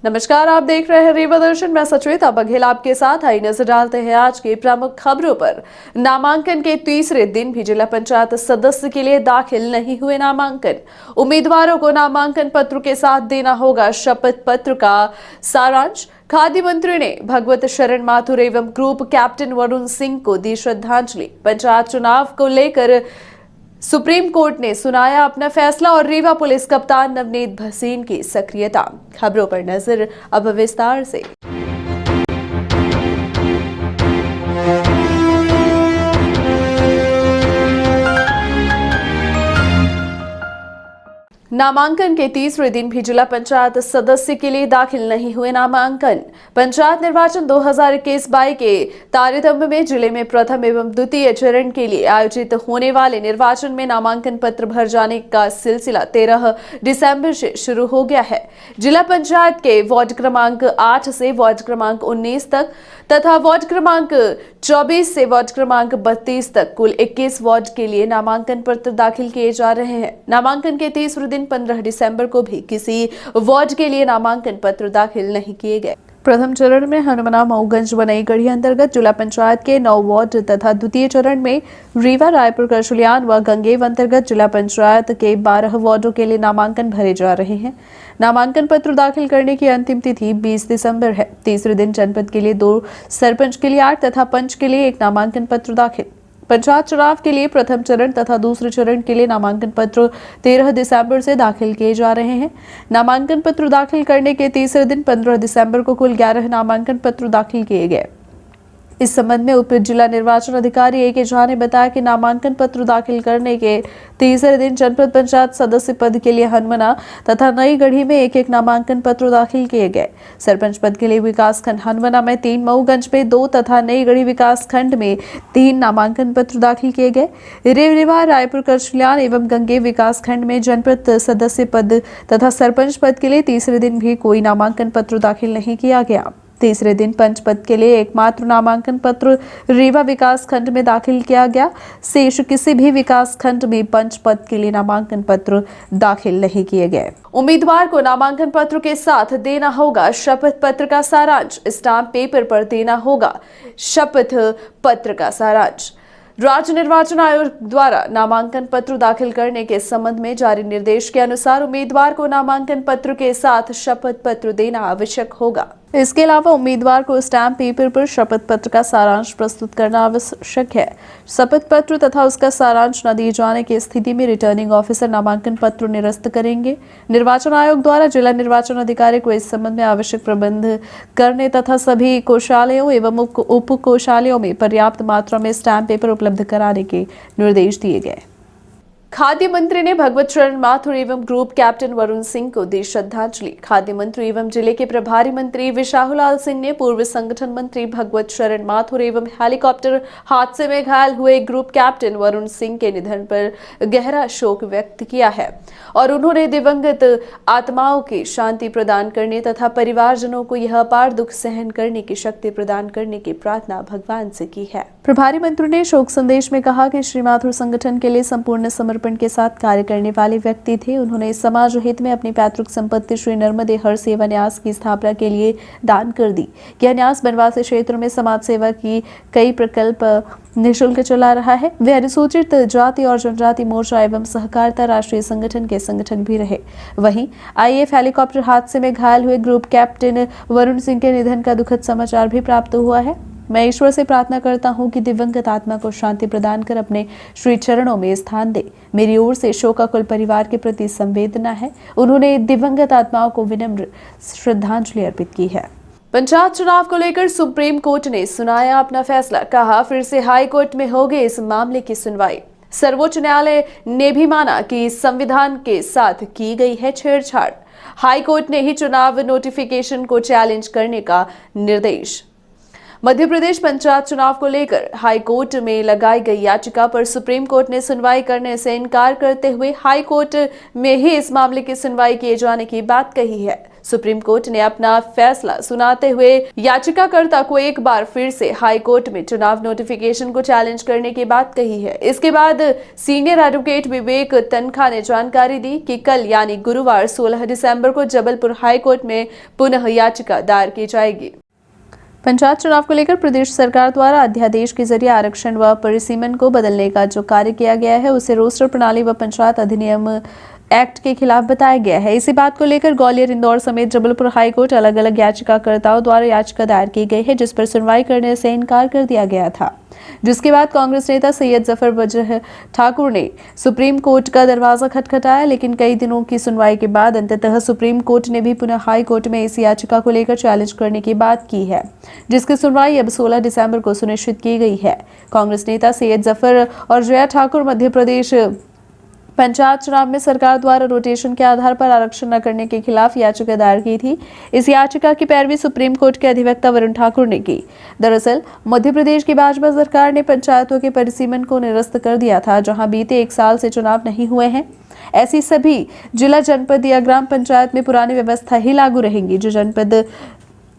नमस्कार, आप देख रहे हैं रीवा दर्शन। मैं सचेता बघेल आपके साथ। आई नजर डालते हैं आज की प्रमुख खबरों पर। नामांकन के तीसरे दिन भी जिला पंचायत सदस्य के लिए दाखिल नहीं हुए नामांकन। उम्मीदवारों को नामांकन पत्र के साथ देना होगा शपथ पत्र का सारांश। खाद्य मंत्री ने भगवत शरण माथुर एवं ग्रुप कैप्टन वरुण सिंह को दी श्रद्धांजलि। पंचायत चुनाव को लेकर सुप्रीम कोर्ट ने सुनाया अपना फैसला और रीवा पुलिस कप्तान नवनीत भसीन की सक्रियता। खबरों पर नजर अब विस्तार से। नामांकन के तीसरे दिन भी जिला पंचायत सदस्य के लिए दाखिल नहीं हुए नामांकन। पंचायत निर्वाचन 2021-22 के तारतम्य में जिले में प्रथम एवं द्वितीय चरण के लिए आयोजित होने वाले निर्वाचन में नामांकन पत्र भर जाने का सिलसिला 13 दिसंबर से शुरू हो गया है। जिला पंचायत के वार्ड क्रमांक 8 से वार्ड क्रमांक 19 तक तथा वार्ड क्रमांक 24 से वार्ड क्रमांक 32 तक कुल 21 वार्ड के लिए नामांकन पत्र दाखिल किए जा रहे हैं। नामांकन के तीसरे दिन 15 दिसंबर को भी किसी वार्ड के लिए नामांकन पत्र दाखिल नहीं किए गए। प्रथम चरण में हनुमना मऊगंज बनईगढ़ी अंतर्गत जिला पंचायत के 9 वार्ड तथा द्वितीय चरण में रीवा रायपुर करसुलियान व गंगेव अंतर्गत जिला पंचायत के 12 वार्डों के लिए नामांकन भरे जा रहे हैं। नामांकन पत्र दाखिल करने की अंतिम तिथि 20 दिसंबर है। तीसरे दिन जनपद के लिए 2, सरपंच के लिए 8 तथा पंच के लिए 1 नामांकन पत्र दाखिल। पंचायत चुनाव के लिए प्रथम चरण तथा दूसरे चरण के लिए नामांकन पत्र 13 दिसंबर से दाखिल किए जा रहे हैं। नामांकन पत्र दाखिल करने के तीसरे दिन 15 दिसंबर को कुल 11 नामांकन पत्र दाखिल किए गए। इस संबंध में उप जिला निर्वाचन अधिकारी A.K. झा ने बताया कि नामांकन पत्र दाखिल करने के तीसरे दिन जनपद पंचायत सदस्य पद के लिए हनुमना तथा नई गढ़ी में 1-1 नामांकन पत्र दाखिल किए गए। सरपंच पद के लिए विकासखंड हनुमना में 3, मऊगंज में 2 तथा नई गढ़ी विकासखंड में 3 नामांकन पत्र दाखिल किए गए। रीवा रायपुर करसुलियान एवं गंगेव विकासखंड में जनपद सदस्य पद तथा सरपंच पद के लिए तीसरे दिन भी कोई नामांकन पत्र दाखिल नहीं किया गया। तीसरे दिन पंच पद के लिए एकमात्र नामांकन पत्र रीवा विकास खंड में दाखिल किया गया। शेष किसी भी विकास खंड में पंच पद के लिए नामांकन पत्र दाखिल नहीं किए गए। उम्मीदवार को नामांकन पत्र के साथ देना होगा शपथ पत्र का सारांश। स्टाम्प पेपर पर देना होगा शपथ पत्र का सारांश। राज्य निर्वाचन आयोग द्वारा नामांकन पत्र दाखिल करने के संबंध में जारी निर्देश के अनुसार उम्मीदवार को नामांकन पत्र के साथ शपथ पत्र देना आवश्यक होगा। इसके अलावा उम्मीदवार को स्टैम्प पेपर पर शपथ पत्र का सारांश प्रस्तुत करना आवश्यक है। शपथ पत्र तथा उसका सारांश न दिए जाने की स्थिति में रिटर्निंग ऑफिसर नामांकन पत्र निरस्त करेंगे। निर्वाचन आयोग द्वारा जिला निर्वाचन अधिकारी को इस संबंध में आवश्यक प्रबंध करने तथा सभी कोषालयों एवं उप कोषालयों में पर्याप्त मात्रा में स्टैम्प पेपर उपलब्ध कराने के निर्देश दिए गए। खाद्य मंत्री ने भगवत शरण माथुर एवं ग्रुप कैप्टन वरुण सिंह को दी श्रद्धांजलि। खाद्य मंत्री एवं जिले के प्रभारी मंत्री विशाहुलाल सिंह ने पूर्व संगठन मंत्री भगवत शरण माथुर एवं हेलीकॉप्टर हादसे में घायल हुए ग्रुप कैप्टन वरुण सिंह के निधन पर गहरा शोक व्यक्त किया है और उन्होंने दिवंगत आत्माओं की शांति प्रदान करने तथा परिवारजनों को यह अपार दुख सहन करने की शक्ति प्रदान करने की प्रार्थना भगवान से की है। प्रभारी मंत्री ने शोक संदेश में कहा कि श्री माथुर संगठन के लिए संपूर्ण समर्पण के साथ कार्य करने वाले व्यक्ति थे। उन्होंने समाज हित में अपनी पैतृक संपत्ति श्री नर्मदे हर सेवा न्यास की स्थापना के लिए दान कर दी। यह न्यास बनवासी क्षेत्र में समाज सेवा की कई प्रकल्प निःशुल्क चला रहा है। वे अनुसूचित जाति और जनजाति मोर्चा एवं सहकारिता राष्ट्रीय संगठन के संगठन भी रहे। वहीं IAF हेलीकॉप्टर हादसे में घायल हुए ग्रुप कैप्टन वरुण सिंह के निधन का दुखद समाचार भी प्राप्त हुआ है। मैं ईश्वर से प्रार्थना करता हूं कि दिवंगत आत्मा को शांति प्रदान कर अपने श्री चरणों में स्थान दे। मेरी ओर से शोकाकुल परिवार के प्रति संवेदना है। उन्होंने दिवंगत आत्माओं को विनम्र श्रद्धांजलि अर्पित की है। पंचायत चुनाव को लेकर सुप्रीम कोर्ट ने सुनाया अपना फैसला। कहा, फिर से हाई कोर्ट में होगी इस मामले की सुनवाई। सर्वोच्च न्यायालय ने भी माना कि संविधान के साथ की गई है छेड़छाड़। हाई कोर्ट ने ही चुनाव नोटिफिकेशन को चैलेंज करने का निर्देश। मध्य प्रदेश पंचायत चुनाव को लेकर हाई कोर्ट में लगाई गई याचिका पर सुप्रीम कोर्ट ने सुनवाई करने से इनकार करते हुए हाई कोर्ट में ही इस मामले की सुनवाई किए जाने की बात कही है। सुप्रीम कोर्ट ने अपना फैसला सुनाते हुए याचिकाकर्ता को एक बार फिर से हाई कोर्ट में चुनाव नोटिफिकेशन को चैलेंज करने की बात कही है। इसके बाद सीनियर एडवोकेट विवेक तनखा ने जानकारी दी कि कल यानी गुरुवार 16 दिसंबर को जबलपुर हाई कोर्ट में पुनः याचिका दायर की जाएगी। पंचायत चुनाव को लेकर प्रदेश सरकार द्वारा अध्यादेश के जरिए आरक्षण व परिसीमन को बदलने का जो कार्य किया गया है उसे रोस्टर प्रणाली व पंचायत अधिनियम एक्ट के खिलाफ बताया गया है। इसी बात को लेकर ग्वालियर, इंदौर समेत जबलपुर हाई कोर्ट अलग अलग याचिकाकर्ताओं द्वारा याचिका दायर की गई है, जिस पर सुनवाई करने से इनकार कर दिया गया था। जिसके बाद कांग्रेस नेता सैयद जफर वजह ठाकुर ने सुप्रीम कोर्ट का दरवाजा खटखटाया, लेकिन कई दिनों की सुनवाई के बाद अंततः सुप्रीम कोर्ट ने भी पुनः हाई कोर्ट में इस याचिका को लेकर चैलेंज करने की बात की है, जिसकी सुनवाई अब 16 दिसंबर को सुनिश्चित की गई है। कांग्रेस नेता सैयद जफर और जया ठाकुर मध्य प्रदेश पंचायत चुनाव में सरकार द्वारा रोटेशन के आधार पर आरक्षण न करने के खिलाफ याचिका दायर की थी। इस याचिका की पैरवी सुप्रीम कोर्ट के अधिवक्ता वरुण ठाकुर ने की। दरअसल मध्य प्रदेश की भाजपा सरकार ने पंचायतों के परिसीमन को निरस्त कर दिया था, जहां बीते 1 साल से चुनाव नहीं हुए हैं। ऐसी सभी जिला, जनपद या ग्राम पंचायत में पुरानी व्यवस्था ही लागू रहेंगी।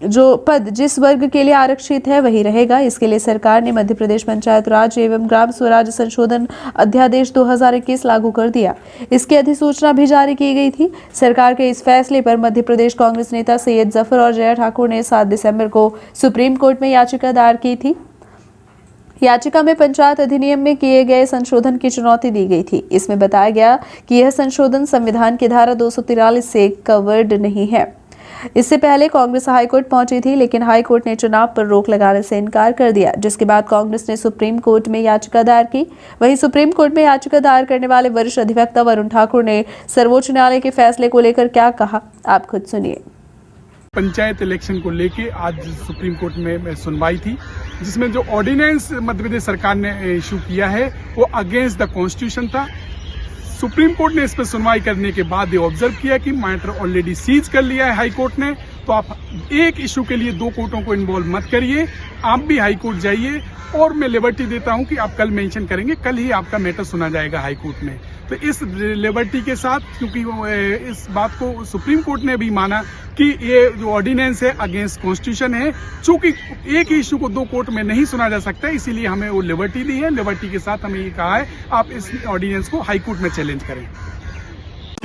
जो पद जिस वर्ग के लिए आरक्षित है वही रहेगा। इसके लिए सरकार ने मध्य प्रदेश पंचायत राज एवं ग्राम स्वराज संशोधन अध्यादेश 2021 लागू कर दिया। इसकी अधिसूचना भी जारी की गई थी। सरकार के इस फैसले पर मध्य प्रदेश कांग्रेस नेता सैयद जफर और जया ठाकुर ने 7 दिसंबर को सुप्रीम कोर्ट में याचिका दायर की थी। याचिका में पंचायत अधिनियम में किए गए संशोधन की चुनौती दी गई थी। इसमें बताया गया कि यह संशोधन संविधान की धारा 243 से कवर्ड नहीं है। इससे पहले कांग्रेस हाई कोर्ट पहुंची थी, लेकिन हाई कोर्ट ने चुनाव पर रोक लगाने से इनकार कर दिया, जिसके बाद कांग्रेस ने सुप्रीम कोर्ट में याचिका दायर की। वहीं सुप्रीम कोर्ट में याचिका दायर करने वाले वरिष्ठ अधिवक्ता वरुण ठाकुर ने सर्वोच्च न्यायालय के फैसले को लेकर क्या कहा, आप खुद सुनिए। पंचायत इलेक्शन को लेके आज सुप्रीम कोर्ट में सुनवाई थी, जिसमें जो ऑर्डिनेंस मध्य प्रदेश सरकार ने इशू किया है वो अगेंस्ट द कॉन्स्टिट्यूशन था। सुप्रीम कोर्ट ने इस पर सुनवाई करने के बाद ये ऑब्जर्व किया कि मैटर ऑलरेडी सीज कर लिया है हाई कोर्ट ने, तो आप एक इशू के लिए 2 कोर्टों को इन्वॉल्व मत करिए, आप भी हाई कोर्ट जाइए। और मैं लिबर्टी देता हूं कि आप कल मेंशन करेंगे, कल ही आपका मैटर सुना जाएगा हाई कोर्ट में। तो इस लिबर्टी के साथ, क्योंकि इस बात को सुप्रीम कोर्ट ने भी माना कि ये जो ऑर्डिनेंस है अगेंस्ट कॉन्स्टिट्यूशन है, चूंकि एक ही इशू को 2 कोर्ट में नहीं सुना जा सकता, इसीलिए हमें वो लिबर्टी दी है। लिबर्टी के साथ हमें ये कहा है आप इस ऑर्डिनेंस को हाई कोर्ट में चैलेंज करें।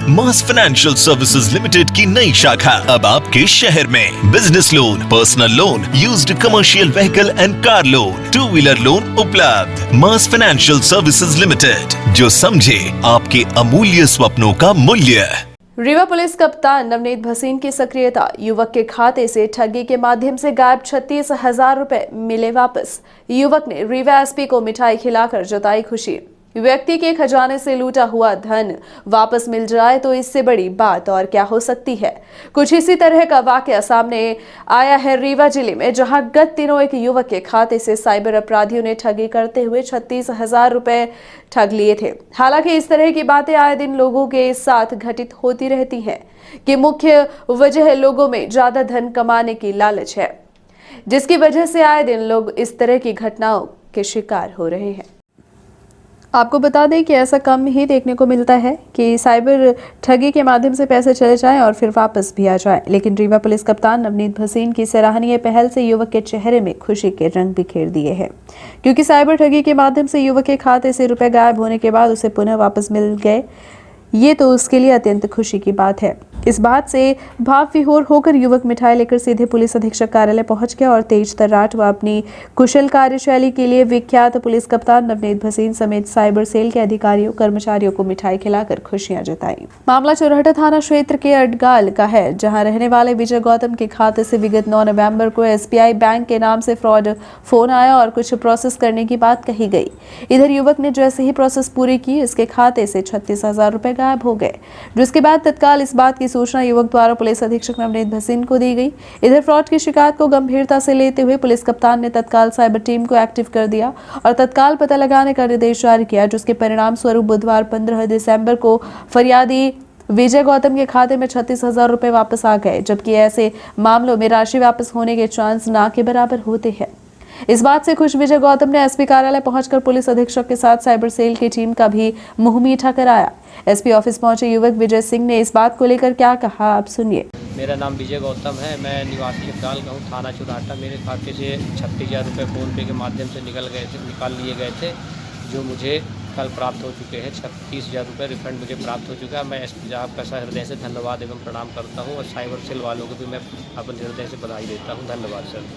मास फाइनेंशियल सर्विसेज लिमिटेड की नई शाखा अब आपके शहर में। Business loan, personal loan, used commercial vehicle and car loan, 2 wheeler loan उपलब्ध। मास फाइनेंशियल सर्विसेज लिमिटेड, जो समझे आपके अमूल्य स्वप्नों का मूल्य। रीवा पुलिस कप्तान नवनीत भसीन की सक्रियता, युवक के खाते से ठगी के माध्यम से गायब 36,000 रुपए मिले वापस। युवक ने रीवा एसपी को मिठाई खिलाकर जताई खुशी। व्यक्ति के खजाने से लूटा हुआ धन वापस मिल जाए तो इससे बड़ी बात और क्या हो सकती है। कुछ इसी तरह का वाकया सामने आया है रीवा जिले में, जहां गत दिनों एक युवक के खाते से साइबर अपराधियों ने ठगी करते हुए 36,000 रुपए ठग लिए थे। हालांकि इस तरह की बातें आए दिन लोगों के साथ घटित होती रहती हैं कि मुख्य वजह लोगों में ज्यादा धन कमाने की लालच है, जिसकी वजह से आए दिन लोग इस तरह की घटनाओं के शिकार हो रहे हैं। आपको बता दें कि ऐसा कम ही देखने को मिलता है कि साइबर ठगी के माध्यम से पैसे चले जाएं और फिर वापस भी आ जाएं। लेकिन रीवा पुलिस कप्तान नवनीत भसीन की सराहनीय पहल से युवक के चेहरे में खुशी के रंग बिखेर दिए हैं, क्योंकि साइबर ठगी के माध्यम से युवक के खाते से रुपए गायब होने के बाद उसे पुनः वापस मिल गए। ये तो उसके लिए अत्यंत खुशी की बात है। इस बात से भाव विभोर होकर युवक मिठाई लेकर सीधे पुलिस अधीक्षक कार्यालय पहुंच गया और तेज तर्राट व अपनी कुशल कार्यशैली के लिए विख्यात पुलिस कप्तान नवनीत भसीन समेत साइबर सेल के अधिकारियों कर्मचारियों को मिठाई खिलाकर खुशियां जताई। मामला चौराहा थाना क्षेत्र के अडगाल का है, जहां रहने वाले विजय गौतम के खाते से विगत 9 नवंबर को SBI बैंक के नाम से फ्रॉड फोन आया और कुछ प्रोसेस करने की बात कही गई। इधर युवक ने जैसे ही प्रोसेस पूरी की, इसके खाते से 36,000 रुपए गायब हो गए, जिसके बाद तत्काल इस बात की सूचना युवक द्वारा पुलिस अधीक्षक नवनीत भसीन को दी गई। इधर फ्रॉड की शिकायत को गंभीरता से लेते हुए पुलिस कप्तान ने तत्काल साइबर टीम को एक्टिव कर दिया और तत्काल पता लगाने का निर्देश जारी किया, जिसके परिणाम स्वरूप बुधवार 15 दिसंबर को फरियादी विजय गौतम के खाते में 36,000 रुपए वापस आ गए, जबकि ऐसे मामलों में राशि वापस होने के चांस ना के बराबर होते हैं। इस बात से खुश विजय गौतम ने एसपी कार्यालय पहुंचकर पुलिस अधीक्षक के साथ साइबर सेल की टीम का भी मुंह मीठा कराया। एसपी ऑफिस पहुंचे युवक विजय सिंह ने इस बात को लेकर क्या कहा, आप सुनिए। मेरा नाम विजय गौतम है। मैं निवासी अब्दाल का हूँ, थाना चुराटा। मेरे खाते से 36,000 रुपये फ़ोनपे के माध्यम से निकाल लिए गए थे, जो मुझे कल प्राप्त हो चुके हैं। 36,000 रुपये रिफ़ंड मुझे प्राप्त हो चुका है। मैं एसपी साहब का हृदय से धन्यवाद एवं प्रणाम करता हूँ, और साइबर सेल वालों को भी मैं अपने हृदय से बधाई देता हूँ। धन्यवाद सर।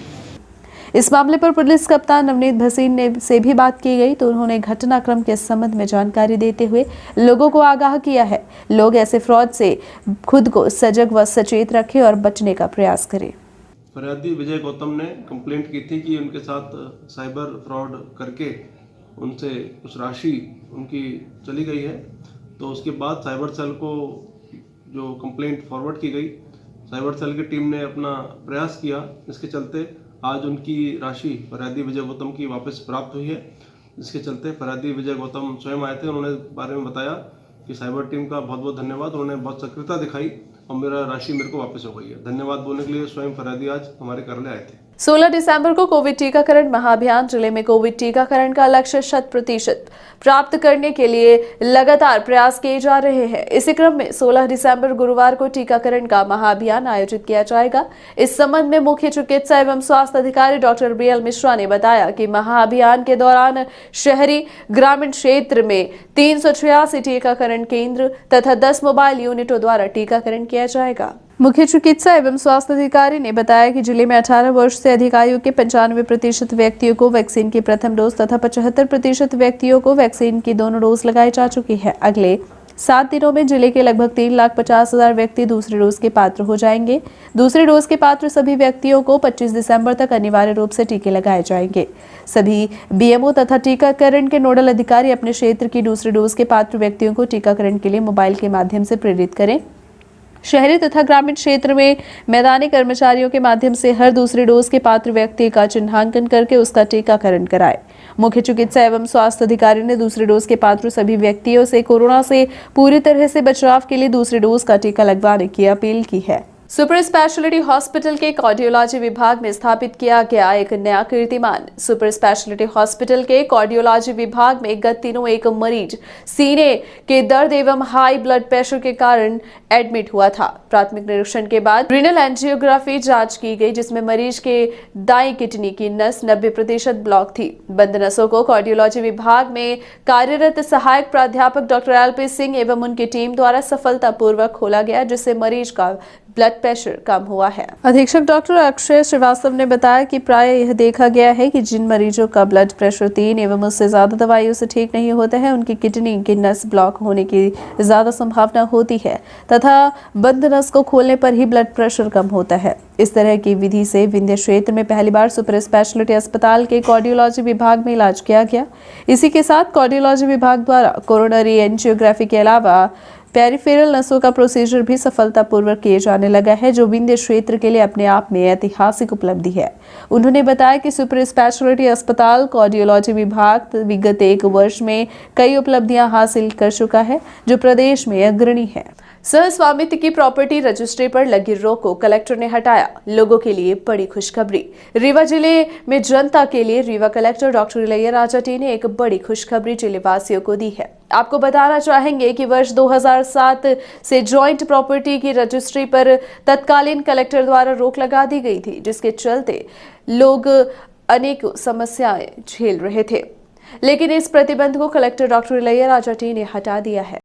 इस मामले पर पुलिस कप्तान नवनीत भसीन ने से भी बात की गई तो उन्होंने घटनाक्रम के संबंध में जानकारी देते हुए लोगों को आगाह किया है, लोग ऐसे फ्रॉड से खुद को सजग व सचेत रखें और बचने का प्रयास करें। फरियादी विजय गौतम ने कंप्लेंट की थी कि उनके साथ साइबर फ्रॉड करके उनसे कुछ राशि उनकी चली गई है। तो उसके बाद साइबर सेल को जो कंप्लेंट फॉरवर्ड की गई, साइबर सेल की टीम ने अपना प्रयास किया। इसके चलते आज उनकी राशि फरियादी विजय गौतम की वापस प्राप्त हुई है। जिसके चलते फरियादी विजय गौतम स्वयं आए थे, उन्होंने बारे में बताया कि साइबर टीम का बहुत बहुत धन्यवाद, उन्होंने बहुत सक्रियता दिखाई और मेरा राशि मेरे को वापस हो गई है। धन्यवाद बोलने के लिए स्वयं फरियादी आज हमारे कार्यालय आए थे। 16 दिसंबर को कोविड टीकाकरण महाअभियान। जिले में कोविड टीकाकरण का लक्ष्य 100% प्राप्त करने के लिए लगातार प्रयास किए जा रहे हैं। इसी क्रम में 16 दिसंबर गुरुवार को टीकाकरण का महाअभियान आयोजित किया जाएगा। इस संबंध में मुख्य चिकित्सा एवं स्वास्थ्य अधिकारी डॉक्टर BL मिश्रा ने बताया कि महाअभियान के दौरान शहरी ग्रामीण क्षेत्र में 386 टीकाकरण केंद्र तथा 10 मोबाइल यूनिटों द्वारा टीकाकरण किया जाएगा। मुख्य चिकित्सा एवं स्वास्थ्य अधिकारी ने बताया कि जिले में 18 वर्ष से अधिक आयु के 95% व्यक्तियों को वैक्सीन की प्रथम डोज तथा 75% व्यक्तियों को वैक्सीन की दोनों डोज लगाई जा चुकी है। अगले 7 दिनों में जिले के लगभग 3,50,000 व्यक्ति दूसरी डोज के पात्र हो जाएंगे। दूसरी डोज के पात्र सभी व्यक्तियों को 25 दिसंबर तक अनिवार्य रूप से टीके लगाए जाएंगे। सभी BMO तथा टीकाकरण के नोडल अधिकारी अपने क्षेत्र की दूसरी डोज के पात्र व्यक्तियों को टीकाकरण के लिए मोबाइल के माध्यम से प्रेरित करें। शहरी तथा ग्रामीण क्षेत्र में मैदानी कर्मचारियों के माध्यम से हर दूसरी डोज के पात्र व्यक्ति का चिन्हांकन करके उसका टीकाकरण कराएं। मुख्य चिकित्सा एवं स्वास्थ्य अधिकारी ने दूसरी डोज के पात्र सभी व्यक्तियों से कोरोना से पूरी तरह से बचाव के लिए दूसरी डोज का टीका लगवाने की अपील की है। सुपर स्पेशलिटी हॉस्पिटल के कार्डियोलॉजी विभाग में स्थापित किया गया एक नया कीर्तिमान। सुपर स्पेशलिटी हॉस्पिटल के कार्डियोलॉजी विभाग में गत दिनों एक मरीज सीने के दर्द एवं हाई ब्लड प्रेशर के कारण एडमिट हुआ था। प्राथमिक निरीक्षण के बाद रीनल एंजियोग्राफी जांच की गई, जिसमें मरीज के दाईं किडनी की नस 90% ब्लॉक थी। बंद नसों को कार्डियोलॉजी विभाग में कार्यरत सहायक प्राध्यापक डॉक्टर LP सिंह एवं उनकी टीम द्वारा सफलतापूर्वक खोला गया, जिससे मरीज का ब्लड प्रेशर कम हुआ है। अधीक्षक डॉक्टर अक्षय श्रीवास्तव ने बताया कि प्राय यह देखा गया है कि जिन मरीजों का ब्लड प्रेशर 3 एवं उससे ज्यादा दवाइयों से ठीक नहीं होता है, उनकी किडनी की नस ब्लॉक होने की ज्यादा संभावना होती है तथा बंद नस को खोलने पर ही ब्लड प्रेशर कम होता है। इस तरह की विधि से विंध्य क्षेत्र में पहली बार सुपर स्पेशलिटी अस्पताल के कार्डियोलॉजी विभाग में इलाज किया गया। इसी के साथ कार्डियोलॉजी विभाग द्वारा कोरोनरी एंजियोग्राफी के अलावा पेरिफेरल नसों का प्रोसीजर भी सफलतापूर्वक किए जाने लगा है, जो विंध्य क्षेत्र के लिए अपने आप में ऐतिहासिक उपलब्धि है। उन्होंने बताया कि सुपर स्पेशलिटी अस्पताल कार्डियोलॉजी विभाग विगत 1 वर्ष में कई उपलब्धियां हासिल कर चुका है, जो प्रदेश में अग्रणी है। सह स्वामित्व की प्रॉपर्टी रजिस्ट्री पर लगी रोक को कलेक्टर ने हटाया। लोगों के लिए बड़ी खुशखबरी। रीवा जिले में जनता के लिए Rewa collector doctor Ilaiyaraaja T ने एक बड़ी खुशखबरी जिले वासियों को दी है। आपको बताना चाहेंगे कि वर्ष 2007 से जॉइंट प्रॉपर्टी की रजिस्ट्री पर तत्कालीन कलेक्टर द्वारा रोक लगा दी गई थी, जिसके चलते लोग अनेक समस्याएं झेल रहे थे, लेकिन इस प्रतिबंध को कलेक्टर डॉक्टर इलैयाराजा टी ने हटा दिया है।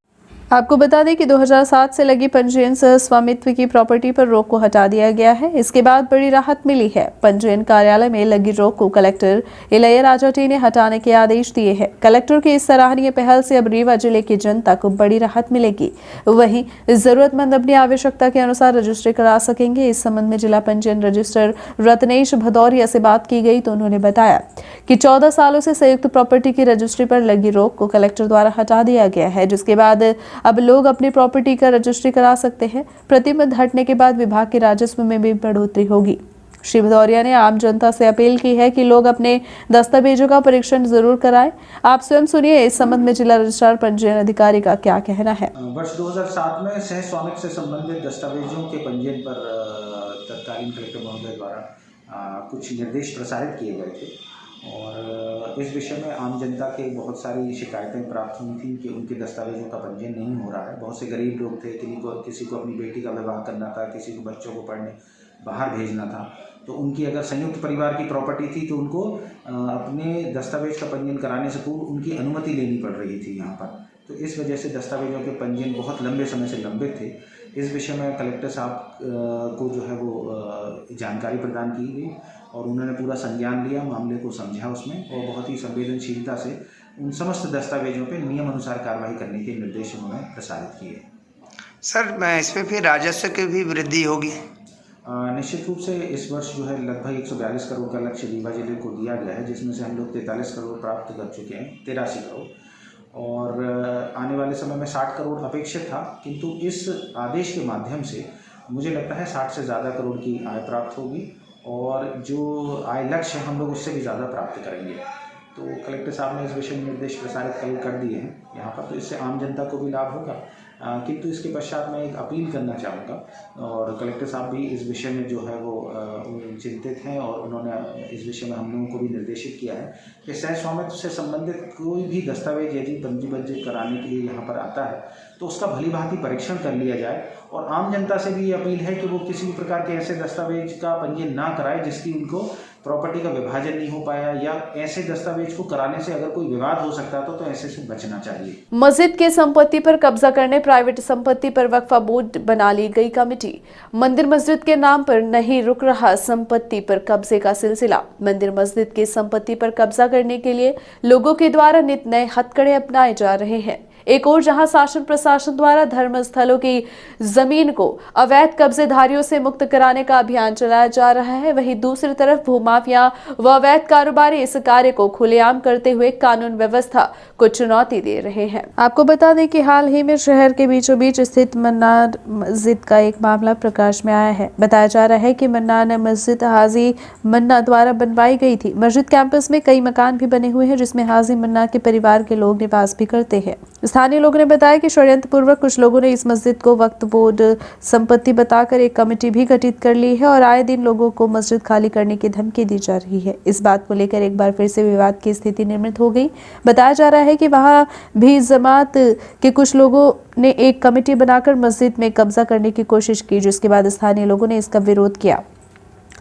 आपको बता दें कि 2007 से लगी पंजीयन सह स्वामित्व की प्रॉपर्टी पर रोक को हटा दिया गया है। इसके बाद बड़ी राहत मिली है। पंजीयन कार्यालय में लगी रोक को कलेक्टर इलैयाराजा टी ने हटाने के आदेश दिए हैं। कलेक्टर की इस सराहनीय पहल से अब रीवा जिले की जनता को बड़ी राहत मिलेगी। वहीं जरूरतमंद अपनी आवश्यकता के अनुसार रजिस्ट्री करा सकेंगे। इस संबंध में जिला पंजीयन रजिस्ट्रार रत्नेश भदौरिया से बात की गई तो उन्होंने बताया कि 14 सालों से संयुक्त प्रॉपर्टी की रजिस्ट्री पर लगी रोक को कलेक्टर द्वारा हटा दिया गया है, जिसके बाद अब लोग अपनी प्रॉपर्टी का रजिस्ट्री करा सकते हैं। प्रतिबंध हटने के बाद विभाग के राजस्व में भी बढ़ोतरी होगी। श्री भदौरिया ने आम जनता से अपील की है कि लोग अपने दस्तावेजों का परीक्षण जरूर कराएं। आप स्वयं सुनिए इस संबंध में जिला रजिस्ट्रार पंजीयन अधिकारी का क्या कहना है। वर्ष 2007 में सह स्वामित्व से संबंधित दस्तावेजों के पंजीयन पर तत्कालीन कलेक्टर महोदय द्वारा कुछ निर्देश प्रसारित किए गए थे और इस विषय में आम जनता के बहुत सारी शिकायतें प्राप्त हुई थी कि उनके दस्तावेजों का पंजीयन नहीं हो रहा है। बहुत से गरीब लोग थे, किसी को अपनी बेटी का विवाह करना था, किसी को बच्चों को पढ़ने बाहर भेजना था, तो उनकी अगर संयुक्त परिवार की प्रॉपर्टी थी तो उनको अपने दस्तावेज का पंजीयन कराने से पूर्व उनकी अनुमति लेनी पड़ रही थी यहाँ पर। तो इस वजह से दस्तावेजों के पंजीयन बहुत लंबे समय से लंबित थे। इस विषय में कलेक्टर साहब को जो है वो जानकारी प्रदान की गई और उन्होंने पूरा संज्ञान लिया, मामले को समझा उसमें और बहुत ही संवेदनशीलता से उन समस्त दस्तावेजों पर नियम अनुसार कार्रवाई करने के निर्देश उन्होंने प्रसारित किए। सर, इसमें फिर राजस्व की भी वृद्धि होगी? निश्चित रूप से इस वर्ष जो है लगभग 142 करोड़ का लक्ष्य रीवा जिले को दिया गया है, जिसमें से हम लोग 43 करोड़ प्राप्त कर चुके हैं, 83 करोड़, और आने वाले समय में 60 करोड़ अपेक्षित था, किंतु इस आदेश के माध्यम से मुझे लगता है 60 से ज़्यादा करोड़ की आय प्राप्त होगी और जो आय लक्ष्य हम लोग उससे भी ज़्यादा प्राप्त करेंगे। तो कलेक्टर साहब ने इस विषय में निर्देश प्रसारित कर दिए हैं यहाँ पर, तो इससे आम जनता को भी लाभ होगा। किंतु इसके पश्चात मैं एक अपील करना चाहूँगा और कलेक्टर साहब भी इस विषय में जो है वो चिंतित हैं और उन्होंने इस विषय में हम लोगों को भी निर्देशित किया है कि सह स्वामित्व से संबंधित कोई भी दस्तावेज यदि पंजीबद्ध कराने के लिए यहाँ पर आता है तो उसका भली भांति परीक्षण कर लिया जाए और आम जनता से भी ये अपील है कि वो किसी भी प्रकार के ऐसे दस्तावेज का पंजीयन ना कराए जिसकी उनको प्रॉपर्टी का विभाजन नहीं हो पाया या ऐसे दस्तावेज को कराने से अगर कोई विवाद हो सकता तो ऐसे से बचना चाहिए। मस्जिद की संपत्ति पर कब्जा करने प्राइवेट संपत्ति पर वक्फा बोर्ड बना ली गई कमेटी। मंदिर मस्जिद के नाम पर नहीं रुक रहा संपत्ति पर कब्जे का सिलसिला। मंदिर मस्जिद की संपत्ति पर कब्जा करने के लिए लोगों के द्वारा नित नए हथकड़े अपनाए जा रहे हैं। एक और जहां शासन प्रशासन द्वारा धर्म स्थलों की जमीन को अवैध कब्जेधारियों से मुक्त कराने का अभियान चलाया जा रहा है, वहीं दूसरी तरफ भूमाफिया व अवैध कारोबारी इस कार्य को खुलेआम करते हुए कानून व्यवस्था को चुनौती दे रहे हैं। आपको बता दें कि हाल ही में शहर के बीचों बीच स्थित मन्नान मस्जिद का एक मामला प्रकाश में आया है। बताया जा रहा है कि मन्नान मस्जिद हाजी मन्ना द्वारा बनवाई गई थी। मस्जिद कैंपस में कई मकान भी बने हुए हैं जिसमें हाजी मन्ना के परिवार के लोग निवास भी करते हैं। स्थानीय लोगों ने बताया कि षड्यंत्र पूर्वक कुछ लोगों ने इस मस्जिद को वक्फ बोर्ड संपत्ति बताकर एक कमेटी भी गठित कर ली है और आए दिन लोगों को मस्जिद खाली करने की धमकी दी जा रही है। इस बात को लेकर एक बार फिर से विवाद की स्थिति निर्मित हो गई। बताया जा रहा है कि वहां भी जमात के कुछ लोगों ने एक कमेटी बनाकर मस्जिद में कब्जा करने की कोशिश की, जिसके बाद स्थानीय लोगों ने इसका विरोध किया।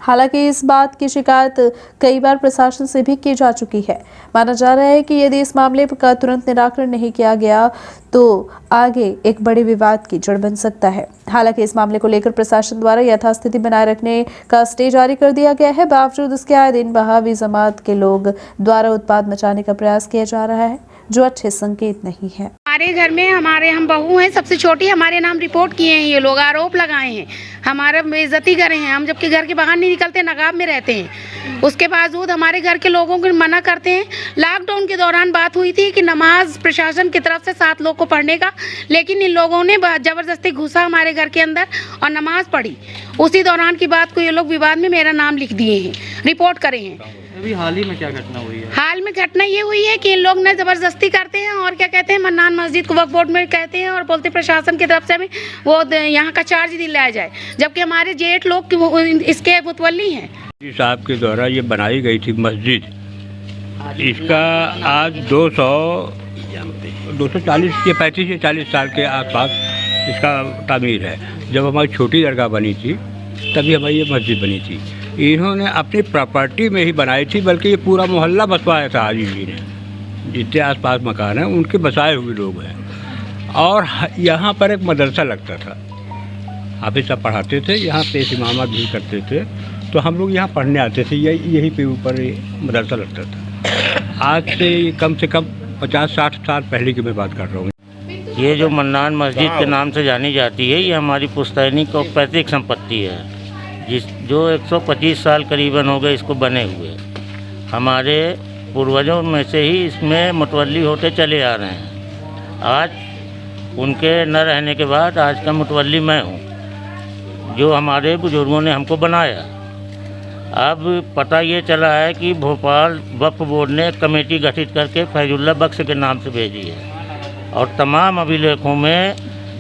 हालांकि इस बात की शिकायत कई बार प्रशासन से भी की जा चुकी है। माना जा रहा है कि यदि इस मामले का तुरंत निराकरण नहीं किया गया तो आगे एक बड़े विवाद की जड़ बन सकता है। हालांकि इस मामले को लेकर प्रशासन द्वारा यथास्थिति बनाए रखने का स्टे जारी कर दिया गया है। बावजूद इसके आए दिन वहाबी जमात के लोग द्वारा उत्पाद मचाने का प्रयास किया जा रहा है, जो अच्छे संकेत नहीं है। हमारे घर में हम बहू हैं, सबसे छोटी, हमारे नाम रिपोर्ट किए हैं, ये लोग आरोप लगाए हैं, हमारा बेइज्जती करे हैं। हम जबकि घर के बाहर नहीं निकलते, नकाब में रहते हैं, उसके बावजूद हमारे घर के लोगों को मना करते हैं। लॉकडाउन के दौरान बात हुई थी कि नमाज प्रशासन की तरफ से 7 लोग को पढ़ने का, लेकिन इन लोगों ने जबरदस्ती घुसा हमारे घर के अंदर और नमाज पढ़ी। उसी दौरान की बात को ये लोग विवाद में मेरा नाम लिख दिए हैं, रिपोर्ट करे हैं। अभी हाल ही में क्या घटना हुई है? हाल में घटना ये हुई है कि इन लोग ने जबरदस्ती करते हैं और क्या कहते हैं, मन्नान मस्जिद को वक्फ बोर्ड में कहते हैं और बोलते प्रशासन की तरफ से भी वो यहाँ का चार्ज दिलाया जाए, जबकि हमारे जेठ लोग इसके मुतवल्ली हैं। साहब के द्वारा ये बनाई गई थी मस्जिद, इसका आज 240 या 35 या 40 साल के आसपास इसका तामीर है। जब हमारी छोटी दरगाह बनी थी तभी हमारी ये मस्जिद बनी थी। इन्होंने अपनी प्रॉपर्टी में ही बनाई थी, बल्कि ये पूरा मोहल्ला बसवाया था हाजी जी ने। जितने आसपास मकान हैं उनके बसाए हुए लोग हैं। और यहाँ पर एक मदरसा लगता था, हाफिज साहब पढ़ाते थे, यहाँ पे इमामत भी करते थे, तो हम लोग यहाँ पढ़ने आते थे। यहीं पे ऊपर मदरसा लगता था। आज से कम 50-60 साल पहले की मैं बात कर रहा हूँ। ये जो मन्नान मस्जिद के नाम से जानी जाती है, ये हमारी पुश्तैनी को पैतृक संपत्ति है, जो 125 साल करीबन हो गए इसको बने हुए। हमारे पूर्वजों में से ही इसमें मुतवल्ली होते चले आ रहे हैं। आज उनके न रहने के बाद आज का मुतवल्ली मैं हूँ, जो हमारे बुजुर्गों ने हमको बनाया। अब पता ये चला है कि भोपाल वक्फ बोर्ड ने कमेटी गठित करके फैजुल्ला बख्श के नाम से भेजी है और तमाम अभिलेखों में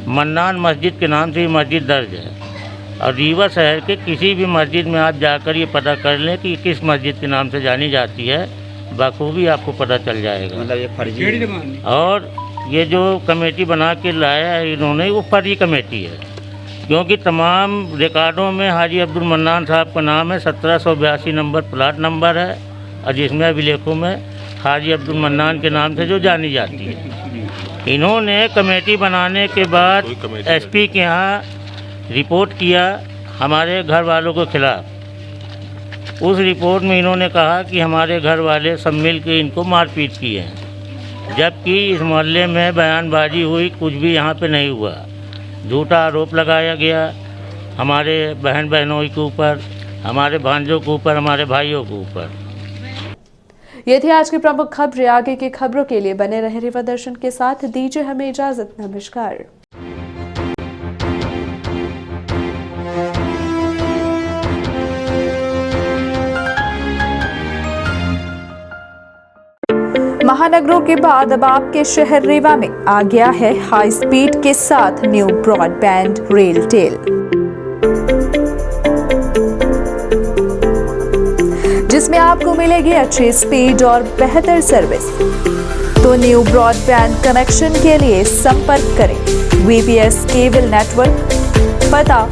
मन्नान मस्जिद के नाम से ही मस्जिद दर्ज है। और रीवा शहर के किसी भी मस्जिद में आप जाकर ये पता कर लें कि किस मस्जिद के नाम से जानी जाती है, बखूबी आपको पता चल जाएगा। मतलब ये फर्जी और ये जो कमेटी बना के लाया है इन्होंने, वो फर्जी कमेटी है, क्योंकि तमाम रिकॉर्डों में हाजी अब्दुल मन्नान साहब का नाम है, 1782 नंबर प्लाट नंबर है, और जिसमें अभिलेखों में हाजी अब्दुल मन्नान के नाम से जो जानी जाती है। इन्होंने कमेटी बनाने के बाद एसपी के यहाँ रिपोर्ट किया हमारे घर वालों के खिलाफ। उस रिपोर्ट में इन्होंने कहा कि हमारे घर वाले सब मिल के इनको मारपीट किए हैं, जबकि इस मोहल्ले में बयानबाजी हुई, कुछ भी यहाँ पे नहीं हुआ। झूठा आरोप लगाया गया हमारे बहन बहनों के ऊपर, हमारे भांजों के ऊपर, हमारे भाइयों के ऊपर। ये थी आज की प्रमुख खबरें। आगे की खबरों के लिए बने रहे रिवा दर्शन के साथ। दीजिए हमें इजाजत। नमस्कार। महानगरों के बाद अब आपके शहर रीवा में आ गया है हाई स्पीड के साथ न्यू ब्रॉडबैंड रेलटेल, जिसमें आपको मिलेगी अच्छी स्पीड और बेहतर सर्विस। तो न्यू ब्रॉडबैंड कनेक्शन के लिए संपर्क करें VPS केबल नेटवर्क, पता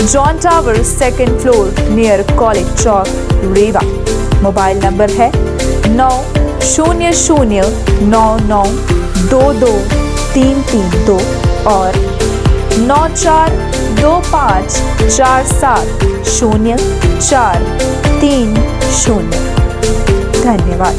John tower 2nd floor near college चौक रीवा। मोबाइल नंबर है 9000992232 और 9425470430। धन्यवाद।